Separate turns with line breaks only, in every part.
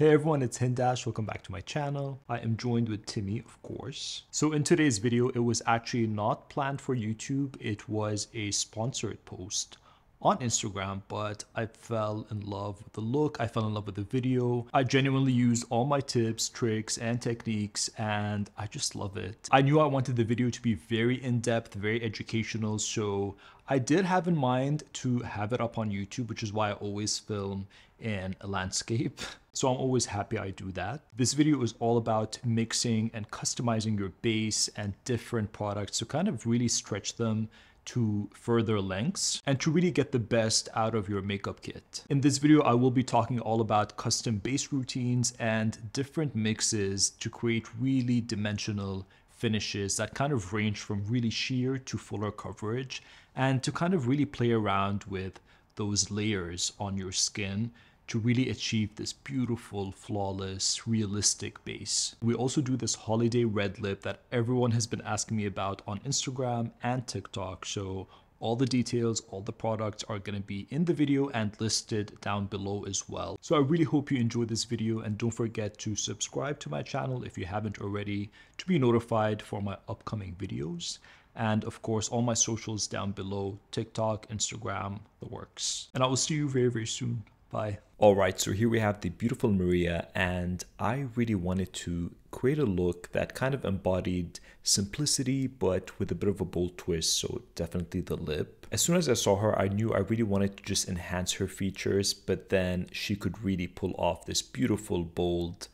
Hey everyone, it's Hindash. Welcome back to my channel. I am joined with Timmy, of course. So in today's video, it was actually not planned for YouTube. It was a sponsored post on Instagram, but I fell in love with the look. I fell in love with the video. I genuinely used all my tips, tricks, and techniques, and I just love it. I knew I wanted the video to be very in-depth, very educational, so I did have in mind to have it up on YouTube, which is why I always film in a landscape. So I'm always happy I do that. This video is all about mixing and customizing your base and different products to kind of really stretch them to further lengths and to really get the best out of your makeup kit. In this video, I will be talking all about custom base routines and different mixes to create really dimensional finishes that kind of range from really sheer to fuller coverage, and to kind of really play around with those layers on your skin to really achieve this beautiful, flawless, realistic base. We also do this holiday red lip that everyone has been asking me about on Instagram and TikTok. So all the details, all the products are going to be in the video and listed down below as well. So I really hope you enjoyed this video, and don't forget to subscribe to my channel if you haven't already to be notified for my upcoming videos. And of course, all my socials down below: TikTok, Instagram, the works. And I will see you very, very soon. Bye. All right, so here we have the beautiful Maria, and I really wanted to create a look that kind of embodied simplicity, but with a bit of a bold twist. So definitely the lip. As soon as I saw her, I knew I really wanted to just enhance her features, but then she could really pull off this beautiful, bold,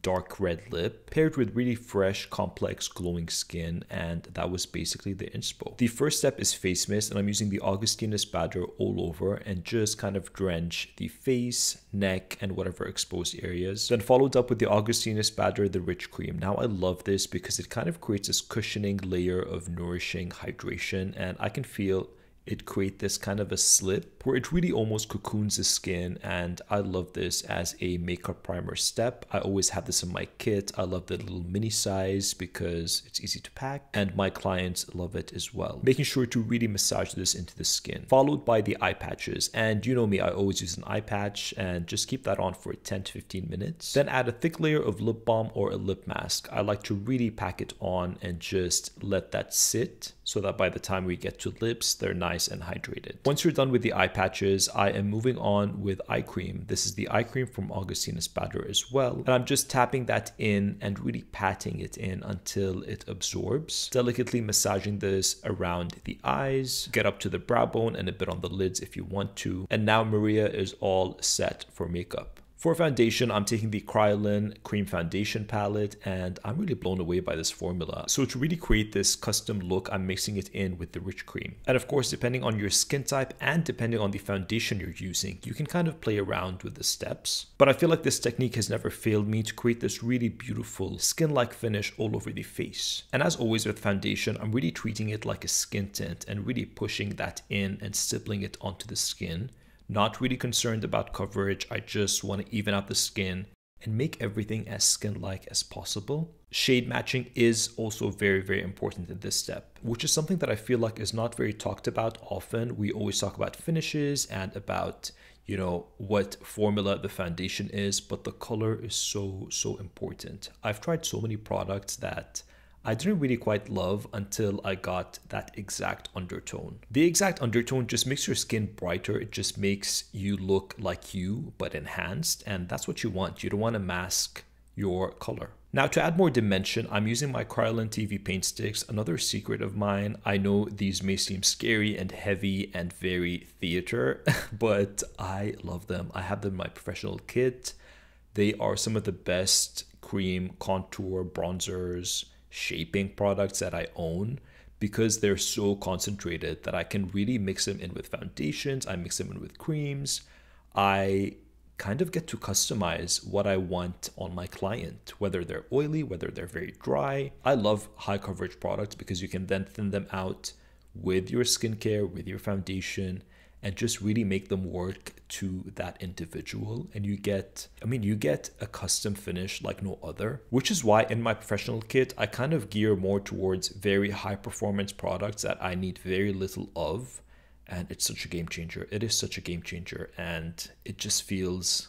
dark red lip paired with really fresh, complex, glowing skin, and that was basically the inspo. The first step is face mist, and I'm using the Augustina spatula all over and just kind of drench the face, neck, and whatever exposed areas. Then followed up with the Augustina spatula, the rich cream. Now I love this because it kind of creates this cushioning layer of nourishing hydration, and I can feel it create this kind of a slip where it really almost cocoons the skin, and I love this as a makeup primer step. I always have this in my kit. I love the little mini size because it's easy to pack, and my clients love it as well. Making sure to really massage this into the skin, followed by the eye patches. And you know me, I always use an eye patch and just keep that on for 10 to 15 minutes. Then add a thick layer of lip balm or a lip mask. I like to really pack it on and just let that sit so that by the time we get to lips, they're nice and hydrated. Once you're done with the eye patches, I am moving on with eye cream. This is the eye cream from Augustina spatula as well, and I'm just tapping that in and really patting it in until it absorbs, delicately massaging this around the eyes, get up to the brow bone and a bit on the lids if you want to. And now Maria is all set for makeup. For foundation, I'm taking the Kryolan Cream Foundation palette, and I'm really blown away by this formula. So to really create this custom look, I'm mixing it in with the rich cream. And of course, depending on your skin type and depending on the foundation you're using, you can kind of play around with the steps. But I feel like this technique has never failed me to create this really beautiful skin-like finish all over the face. And as always with foundation, I'm really treating it like a skin tint and really pushing that in and stippling it onto the skin. Not really concerned about coverage. I just want to even out the skin and make everything as skin-like as possible. Shade matching is also very, very important in this step, which is something that I feel like is not very talked about often. We always talk about finishes and about, you know, what formula the foundation is, but the color is so important. I've tried so many products that I didn't really quite love until I got that exact undertone. The exact undertone just makes your skin brighter. It just makes you look like you, but enhanced. And that's what you want. You don't want to mask your color. Now to add more dimension, I'm using my Kryolan TV paint sticks, another secret of mine. I know these may seem scary and heavy and very theater, but I love them. I have them in my professional kit. They are some of the best cream, contour, bronzers, shaping products that I own because they're so concentrated that I can really mix them in with foundations. I mix them in with creams. I kind of get to customize what I want on my client, whether they're oily, whether they're very dry. I love high coverage products because you can then thin them out with your skincare, with your foundation, and just really make them work to that individual. And you get a custom finish like no other, which is why in my professional kit, I kind of gear more towards very high performance products that I need very little of. And it's such a game changer. It is such a game changer, and it just feels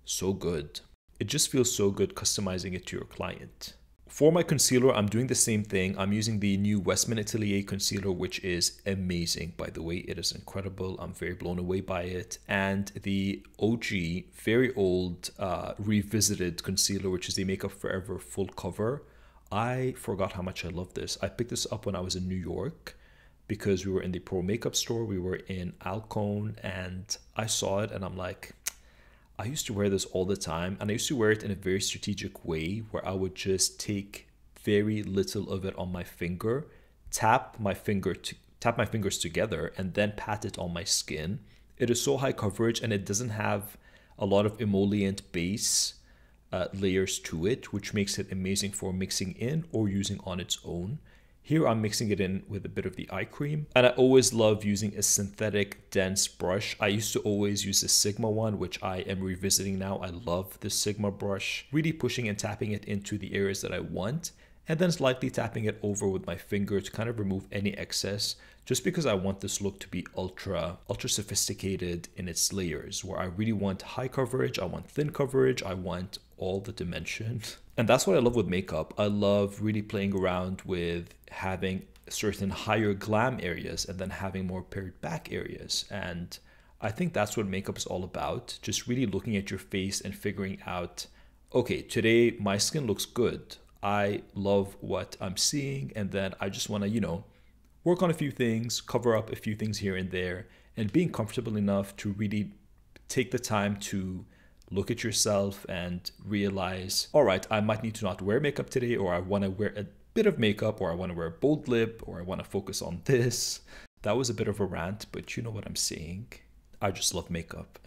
so good. It just feels so good customizing it to your client. For my concealer, I'm doing the same thing. I'm using the new Westman Atelier concealer, which is amazing, by the way. It is incredible. I'm very blown away by it. And the OG, very old, revisited concealer, which is the Makeup Forever full cover. I forgot how much I love this. I picked this up when I was in New York because we were in the Pro Makeup store. We were in Alcone and I saw it and I'm like, I used to wear this all the time, and I used to wear it in a very strategic way where I would just take very little of it on my finger, tap my fingers together, and then pat it on my skin. It is so high coverage and it doesn't have a lot of emollient base layers to it, which makes it amazing for mixing in or using on its own. Here I'm mixing it in with a bit of the eye cream, and I always love using a synthetic dense brush. I used to always use the Sigma one, which I am revisiting now. I love the Sigma brush, really pushing and tapping it into the areas that I want, and then slightly tapping it over with my finger to kind of remove any excess, just because I want this look to be ultra sophisticated in its layers, where I really want high coverage, I want thin coverage, I want all the dimension. And that's what I love with makeup. I love really playing around with having certain higher glam areas and then having more pared back areas. And I think that's what makeup is all about. Just really looking at your face and figuring out, okay, today my skin looks good. I love what I'm seeing. And then I just want to, work on a few things, cover up a few things here and there, and being comfortable enough to really take the time to look at yourself and realize, all right, I might need to not wear makeup today, or I want to wear a bit of makeup, or I want to wear a bold lip, or I want to focus on this. That was a bit of a rant, but you know what I'm saying. I just love makeup.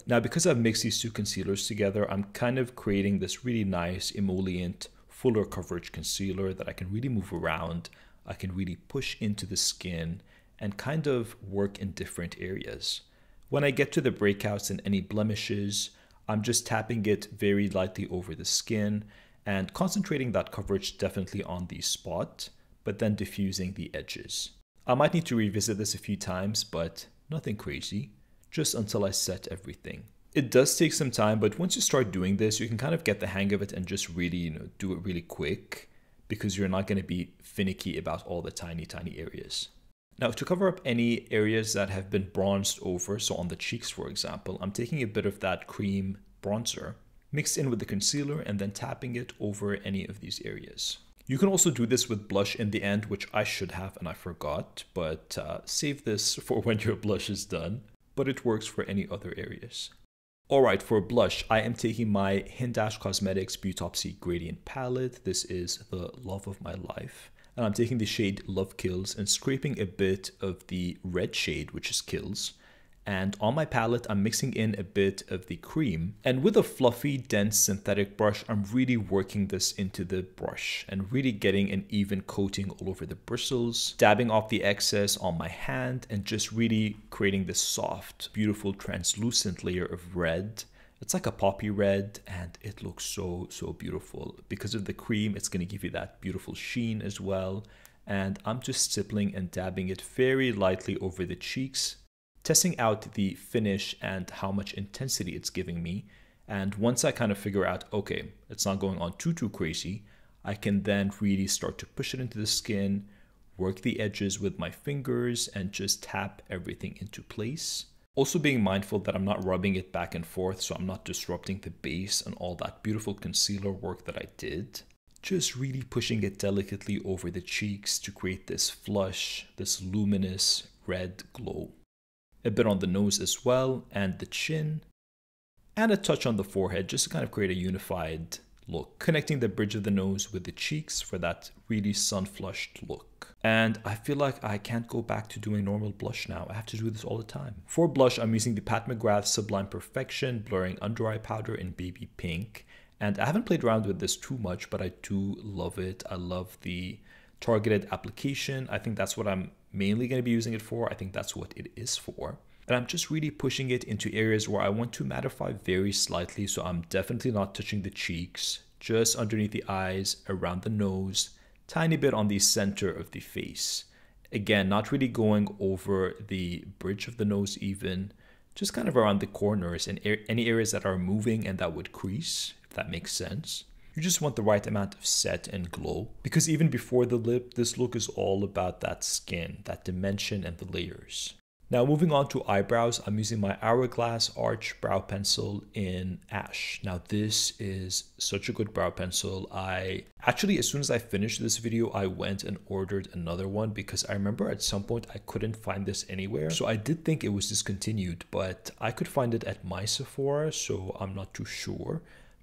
Now, because I've mixed these two concealers together, I'm kind of creating this really nice emollient, fuller coverage concealer that I can really move around. I can really push into the skin and kind of work in different areas. When I get to the breakouts and any blemishes, I'm just tapping it very lightly over the skin and concentrating that coverage definitely on the spot, but then diffusing the edges. I might need to revisit this a few times, but nothing crazy, just until I set everything. It does take some time, but once you start doing this, you can kind of get the hang of it and just really, do it really quick, because you're not going to be finicky about all the tiny areas. Now, to cover up any areas that have been bronzed over, so on the cheeks, for example, I'm taking a bit of that cream bronzer, mixed in with the concealer, and then tapping it over any of these areas. You can also do this with blush in the end, which I should have and I forgot, but save this for when your blush is done, but it works for any other areas. Alright, for blush, I am taking my Hindash Cosmetics Beautopsy Gradient Palette. This is the love of my life. And I'm taking the shade Love Kills and scraping a bit of the red shade, which is Kills. And on my palette, I'm mixing in a bit of the cream. And with a fluffy, dense synthetic brush, I'm really working this into the brush and really getting an even coating all over the bristles, dabbing off the excess on my hand, and just really creating this soft, beautiful, translucent layer of red. It's like a poppy red, and it looks so beautiful. Because of the cream, it's going to give you that beautiful sheen as well. And I'm just stippling and dabbing it very lightly over the cheeks, testing out the finish and how much intensity it's giving me. And once I kind of figure out, okay, it's not going on too crazy, I can then really start to push it into the skin, work the edges with my fingers, and just tap everything into place. Also being mindful that I'm not rubbing it back and forth, so I'm not disrupting the base and all that beautiful concealer work that I did. Just really pushing it delicately over the cheeks to create this flush, this luminous red glow. A bit on the nose as well, and the chin, and a touch on the forehead, just to kind of create a unified look, connecting the bridge of the nose with the cheeks for that really sun-flushed look. And I feel like I can't go back to doing normal blush now. I have to do this all the time. For blush, I'm using the Pat McGrath Sublime Perfection Blurring Under Eye Powder in Baby Pink. And I haven't played around with this too much, but I do love it. I love the targeted application. I think that's what I'm mainly going to be using it for. I think that's what it is for. And I'm just really pushing it into areas where I want to mattify very slightly. So I'm definitely not touching the cheeks, just underneath the eyes, around the nose, tiny bit on the center of the face. Again, not really going over the bridge of the nose even, just kind of around the corners and any areas that are moving and that would crease, if that makes sense. You just want the right amount of set and glow, because even before the lip, this look is all about that skin, that dimension and the layers. Now moving on to eyebrows, I'm using my Hourglass Arch Brow Pencil in Ash. Now this is such a good brow pencil. As soon as I finished this video, I went and ordered another one because I remember at some point I couldn't find this anywhere. So I did think it was discontinued, but I could find it at my Sephora, so I'm not too sure.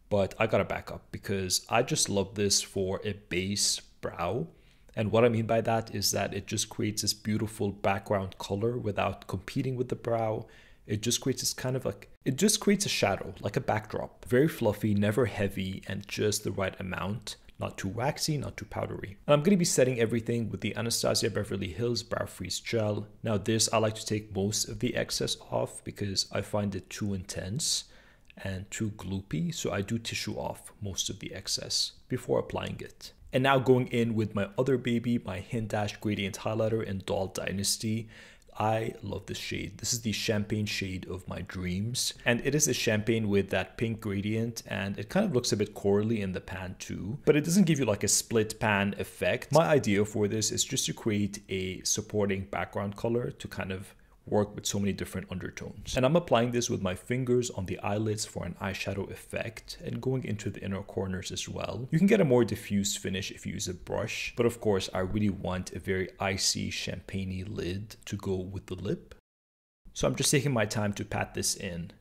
But I got a backup because I just love this for a base brow. And what I mean by that is that it just creates this beautiful background color without competing with the brow. It just creates this kind of like, it just creates a shadow, like a backdrop. Very fluffy, never heavy, and just the right amount. Not too waxy, not too powdery. And I'm going to be setting everything with the Anastasia Beverly Hills Brow Freeze Gel. Now this, I like to take most of the excess off because I find it too intense and too gloopy. So I do tissue off most of the excess before applying it. And now going in with my other baby, my Hindash Gradient Highlighter in Doll Dynasty. I love this shade. This is the champagne shade of my dreams. And it is a champagne with that pink gradient, and it kind of looks a bit corally in the pan too. But it doesn't give you like a split pan effect. My idea for this is just to create a supporting background color to kind of work with so many different undertones. And I'm applying this with my fingers on the eyelids for an eyeshadow effect and going into the inner corners as well. You can get a more diffused finish if you use a brush, but of course I really want a very icy champagne-y lid to go with the lip. So I'm just taking my time to pat this in.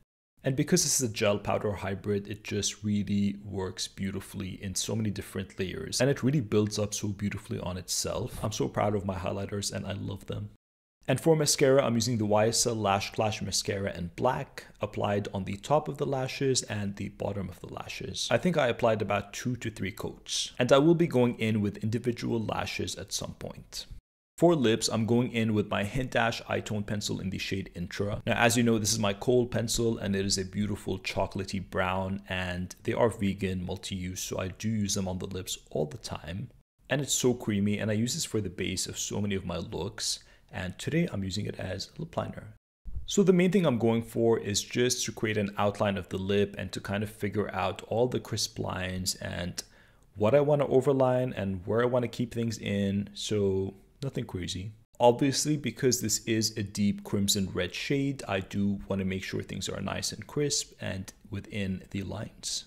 And because this is a gel powder hybrid, it just really works beautifully in so many different layers, and it really builds up so beautifully on itself. I'm so proud of my highlighters and I love them. And for mascara, I'm using the YSL Lash Clash Mascara in black, applied on the top of the lashes and the bottom of the lashes. I think I applied about 2 to 3 coats. And I will be going in with individual lashes at some point. For lips, I'm going in with my Hindash Eye Tone Pencil in the shade Intra. Now, as you know, this is my kohl pencil and it is a beautiful chocolatey brown, and they are vegan, multi-use, so I do use them on the lips all the time. And it's so creamy, and I use this for the base of so many of my looks. And today I'm using it as a lip liner. So the main thing I'm going for is just to create an outline of the lip and to kind of figure out all the crisp lines and what I want to overline and where I want to keep things in. So nothing crazy. Obviously, because this is a deep crimson red shade, I do want to make sure things are nice and crisp and within the lines.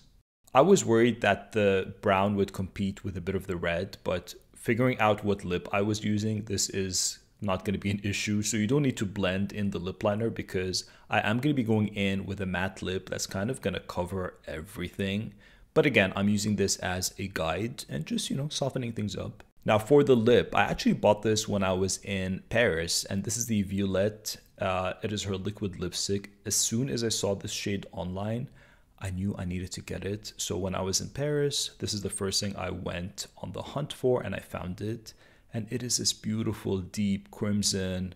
I was worried that the brown would compete with a bit of the red, but figuring out what lip I was using, this is not going to be an issue. So you don't need to blend in the lip liner because I am going to be going in with a matte lip that's kind of going to cover everything. But again, I'm using this as a guide and just, softening things up. Now for the lip, I actually bought this when I was in Paris, and this is the Violette. It is her liquid lipstick. As soon as I saw this shade online, I knew I needed to get it. So when I was in Paris, this is the first thing I went on the hunt for, and I found it. And it is this beautiful deep crimson,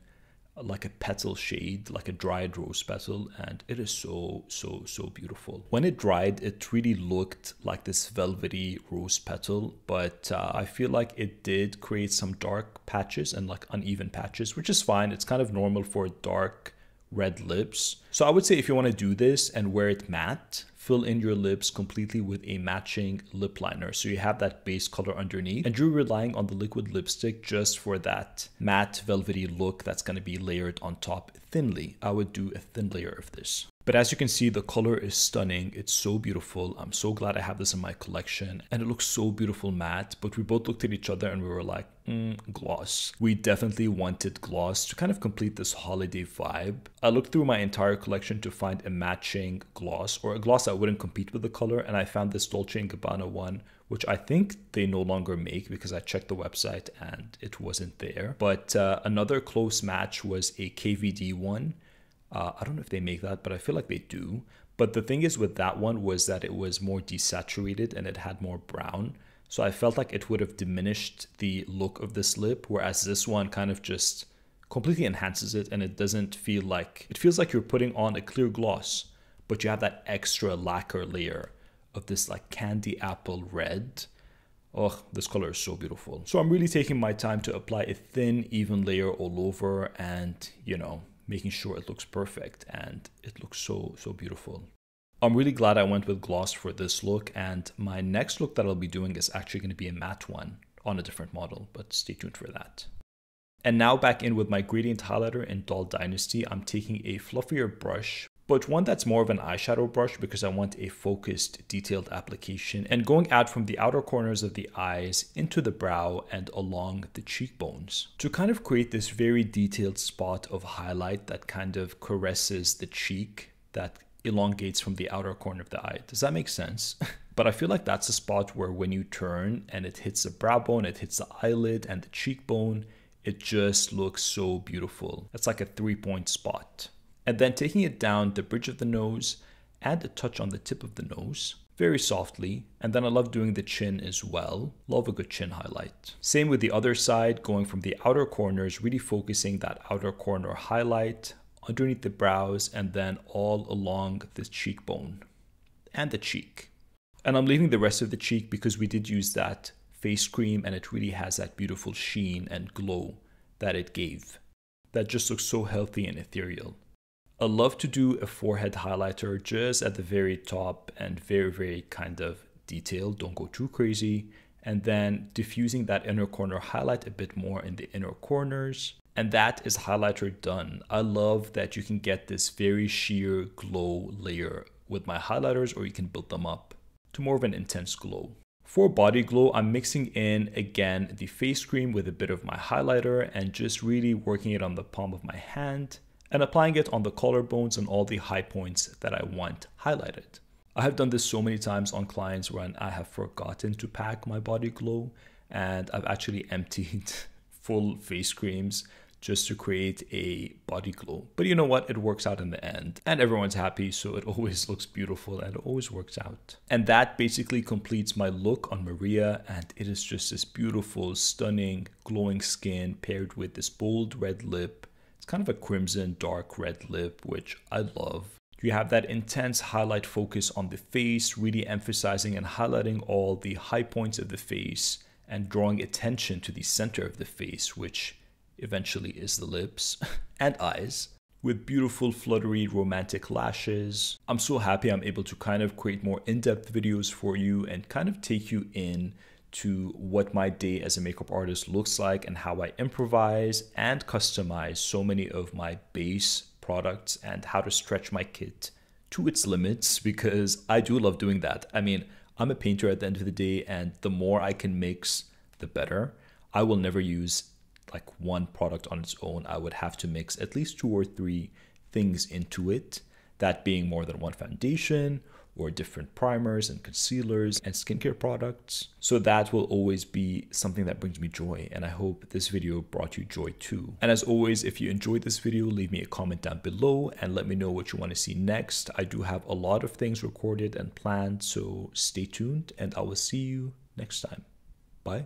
like a petal shade, like a dried rose petal. And it is so, so, so beautiful. When it dried, it really looked like this velvety rose petal. But I feel like it did create some dark patches and like uneven patches, which is fine. It's kind of normal for dark red lips. So I would say if you want to do this and wear it matte, fill in your lips completely with a matching lip liner. So you have that base color underneath and you're relying on the liquid lipstick just for that matte velvety look that's going to be layered on top thinly. I would do a thin layer of this. But as you can see, the color is stunning. It's so beautiful. I'm so glad I have this in my collection and it looks so beautiful matte. But we both looked at each other and we were like, gloss. We definitely wanted gloss to kind of complete this holiday vibe. I looked through my entire collection to find a matching gloss or a gloss that wouldn't compete with the color. And I found this Dolce & Gabbana one, which I think they no longer make because I checked the website and it wasn't there. But another close match was a KVD one. I don't know if they make that, but I feel like they do. But the thing is with that one was that it was more desaturated and it had more brown. So I felt like it would have diminished the look of this lip, whereas this one kind of just completely enhances it, and it doesn't feel like, it feels like you're putting on a clear gloss, but you have that extra lacquer layer of this like candy apple red. Oh, this color is so beautiful. So I'm really taking my time to apply a thin, even layer all over and, making sure it looks perfect, and it looks so, so beautiful. I'm really glad I went with gloss for this look, and my next look that I'll be doing is actually going to be a matte one on a different model, but stay tuned for that. And now back in with my gradient highlighter in Doll Dynasty. I'm taking a fluffier brush, but one that's more of an eyeshadow brush because I want a focused, detailed application, and going out from the outer corners of the eyes into the brow and along the cheekbones to kind of create this very detailed spot of highlight that kind of caresses the cheek, that elongates from the outer corner of the eye. Does that make sense? But I feel like that's a spot where when you turn and it hits the brow bone, it hits the eyelid and the cheekbone, it just looks so beautiful. It's like a 3-point spot. And then taking it down the bridge of the nose and a touch on the tip of the nose, very softly. And then I love doing the chin as well. Love a good chin highlight. Same with the other side, going from the outer corners, really focusing that outer corner highlight underneath the brows and then all along the cheekbone and the cheek. And I'm leaving the rest of the cheek because we did use that face cream and it really has that beautiful sheen and glow that it gave. That just looks so healthy and ethereal. I love to do a forehead highlighter just at the very top and very, very kind of detailed. Don't go too crazy. And then diffusing that inner corner highlight a bit more in the inner corners. And that is highlighter done. I love that you can get this very sheer glow layer with my highlighters, or you can build them up to more of an intense glow. For body glow, I'm mixing in again the face cream with a bit of my highlighter and just really working it on the palm of my hand and applying it on the collarbones and all the high points that I want highlighted. I have done this so many times on clients when I have forgotten to pack my body glow, and I've actually emptied full face creams just to create a body glow. But you know what? It works out in the end and everyone's happy, so it always looks beautiful and it always works out. And that basically completes my look on Maria, and it is just this beautiful, stunning, glowing skin paired with this bold red lip. It's kind of a crimson dark red lip, which I love. You have that intense highlight focus on the face, really emphasizing and highlighting all the high points of the face and drawing attention to the center of the face, which eventually is the lips and eyes, with beautiful fluttery romantic lashes. I'm so happy I'm able to kind of create more in-depth videos for you and kind of take you in to what my day as a makeup artist looks like and how I improvise and customize so many of my base products and how to stretch my kit to its limits, because I do love doing that. I mean, I'm a painter at the end of the day, and the more I can mix, the better. I will never use like one product on its own. I would have to mix at least 2 or 3 things into it, that being more than one foundation or different primers and concealers and skincare products. So that will always be something that brings me joy, and I hope this video brought you joy too. And as always, if you enjoyed this video, leave me a comment down below and let me know what you want to see next. I do have a lot of things recorded and planned, so stay tuned and I will see you next time. Bye.